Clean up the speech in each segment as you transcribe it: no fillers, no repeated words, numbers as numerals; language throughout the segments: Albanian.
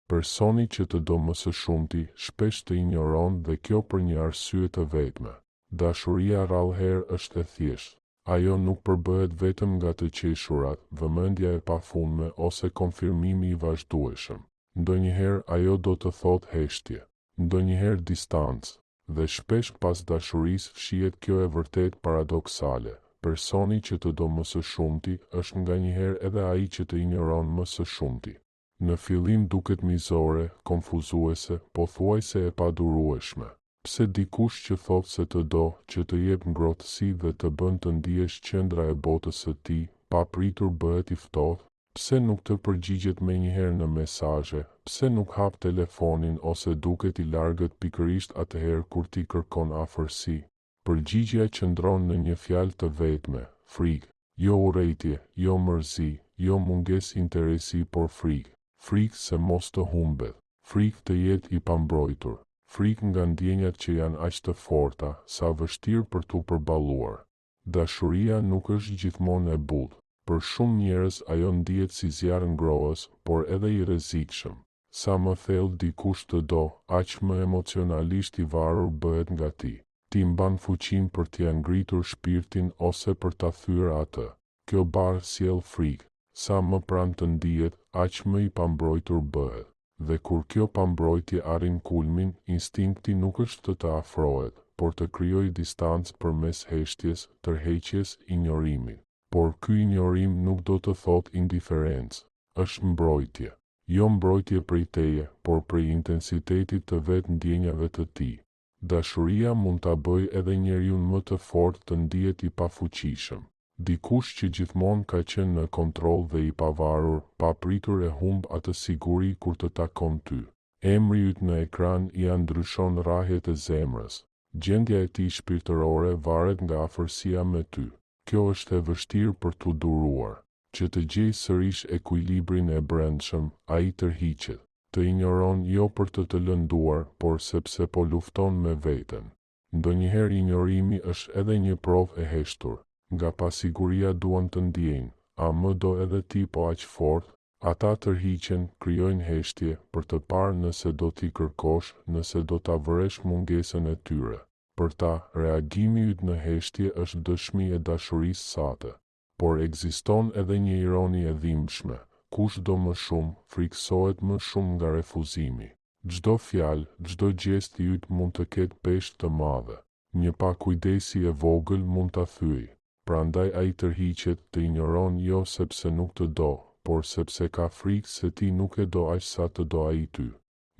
Personi që të do më së shumti shpesh të injoron dhe kjo për një arsye të vetme. Dashuria rrallëherë është e thjeshtë. Ajo nuk përbëhet vetëm nga të qeshurat, vëmendja e pafundme ose konfirmimi i vazhdueshëm. Ndonjëherë ajo do të thotë heshtje, ndonjëherë distancë, dhe shpesh pas dashurisë fshihet kjo e vërtet paradoksale. Personi që të do më së shumti është nganjëherë edhe ai që të injoron më së shumti. Në fillim duket mizore, konfuzuese, pothuajse e padurueshme. Pse dikush që thot se të do, që të jep ngrohtësi dhe të bën të ndihesh qendra e botës së tij, pa pritur bëhet i ftohtë? Pse nuk të përgjigjet menjëherë në mesazhe? Pse nuk hap telefonin ose duket i largët pikërisht atëherë kur ti kërkon afërsi? Përgjigjja qëndron në një fjalë të vetme: frikë. Jo urrejtje, jo mërzi, jo mungesë interesi, por frikë. Frikë se mos të humbet, frikë të jetë i pambrojtur, frikë nga ndjenjat që janë aq të forta, sa vështirë për t'u përballuar. Dashuria nuk është gjithmonë e butë. Për shumë njerëz ajo ndihet si zjarr ngrohës, por edhe i rrezikshëm. Sa më thellë dikush të do, aq më emocionalisht i varur bëhet nga ti. Ti mban fuqinë për t'ia ngritur shpirtin ose për ta thyer atë. Kjo barë sjell frikë. Sa më pranë të ndihet, aq më i pambrojtur bëhet. Dhe kur kjo pambrojtje arrin kulmin, instinkti nuk është të afrohet, por të krijojë distancë përmes heshtjes, tërheqjes, injorimit. Por ky injorim nuk do të thotë indiferencë, është mbrojtje. Jo mbrojtje prej teje, por prej intensitetit të vetë ndjenjave të tij. Dashuria mund ta bëjë edhe njeriu më të fortë të ndihet i pafuqishëm. Dikush që gjithmonë ka qenë në kontroll dhe i pavarur, papritur e humb atë siguri kur të takon ty. Emri yt në ekran ia ndryshon rrahjet e zemrës. Gjendja e tij shpirtërore varet nga afërsia me ty. Kjo është e vështirë për t'u duruar. Që të gjej sërish ekuilibrin e brendshëm, ai tërhiqet. Të injoron jo për të lënduar, por sepse po lufton me veten. Ndonjëherë injorimi është edhe një provë e heshtur. Nga pasiguria duan të ndjejnë, a më do edhe ti po aq fort? Ata tërhiqen, krijojnë heshtje, për të parë nëse do t'i kërkosh, nëse do ta vëresh mungesën e tyre. Për ta, reagimi yt në heshtje është dëshmi e dashurisë sate. Por ekziston edhe një ironi e dhimbshme. Kush do më shumë, friksohet më shumë nga refuzimi. Çdo fjalë, çdo gjest i yt mund të ketë peshë të madhe. Një pakujdesi e vogël mund ta thyejë. Prandaj ai tërhiqet, të injoron jo sepse nuk të do, por sepse ka frikë se ti nuk e do aq sa të do ai ty.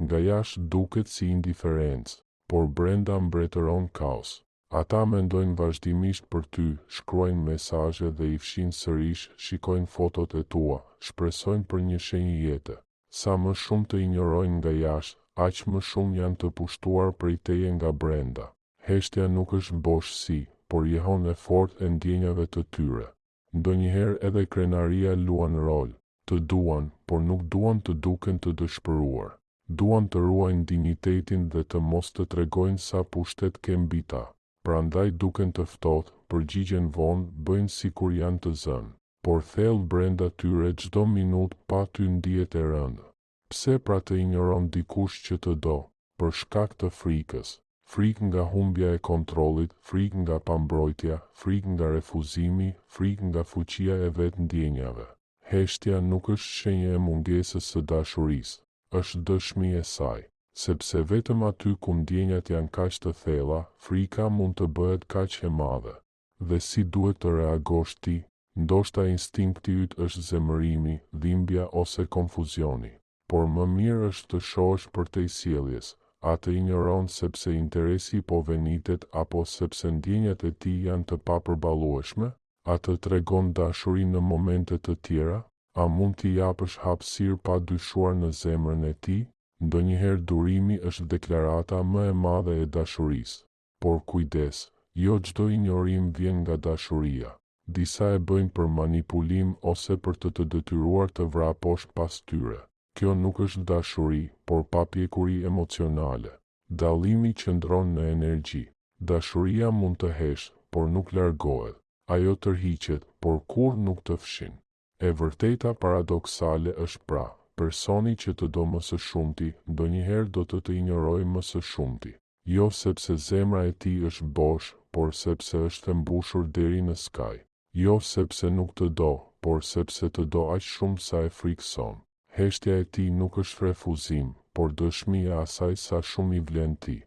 Nga jashtë duket si indiferencë, por brenda mbretëron kaos. Ata mendojnë vazhdimisht për ty, shkruajnë mesazhe dhe i fshin sërish, shikojnë fotot e tua, shpresojnë për një shenjë jete. Sa më shumë të injorojnë nga jashtë, aq më shumë janë të pushtuar prej teje nga brenda. Heshtja nuk është boshësi, por jehon e fortë e ndjenjave të tyre. Ndonjëherë edhe krenaria luan rol. Të duan, por nuk duan të duken të dëshpëruar. Duan të ruajnë dinjitetin dhe të mos të tregojnë sa pushtet ke mbi ta. Prandaj duken të ftohtë, përgjigjen vonë, bëjnë sikur janë të zënë. Por thellë brenda tyre çdo minutë pa ty ndihet e rëndë. Pse pra të injoron dikush që të do? Për shkak të frikës. Frikë nga humbja e kontrollit, frikë nga pambrojtja, frikë nga refuzimi, frikë nga fuqia e vetë ndjenjave. Heshtja nuk është shenjë e mungesës së dashurisë, është dëshmi e saj. Sepse vetëm aty ku ndjenjat janë kaq të thella, frika mund të bëhet kaq e madhe. Dhe si duhet të reagosh ti? Ndoshta instinkti yt është zemërimi, dhimbja ose konfuzioni. Por më mirë është të shohësh përtej sjelljes. A të injoron sepse interesi po venitet apo sepse ndjenjat e tij janë të papërballueshme? A të tregon dashuri në momente të tjera? A mund t'i japësh hapësirë pa dyshuar në zemrën e tij? Ndonjëherë durimi është deklarata më e madhe e dashurisë. Por kujdes, jo çdo injorim vjen nga dashuria. Disa e bëjnë për manipulim ose për të detyruar të vraposh pas tyre. Kjo nuk është dashuri, por papjekuri emocionale. Dallimi qëndron në energji. Dashuria mund të heshtë, por nuk largohet. Ajo tërhiqet, por kur nuk të fshin. E vërteta paradoksale është pra, Personi që të do më së shumti, ndonjëherë do të injorojë më së shumti. Jo sepse zemra e tij është bosh, por sepse është e mbushur deri në skaj. Jo sepse nuk të do, por sepse të do aq shumë sa e frikson. Heshtja e tij nuk është refuzim, por dëshmi e asaj sa shumë i vlen ti.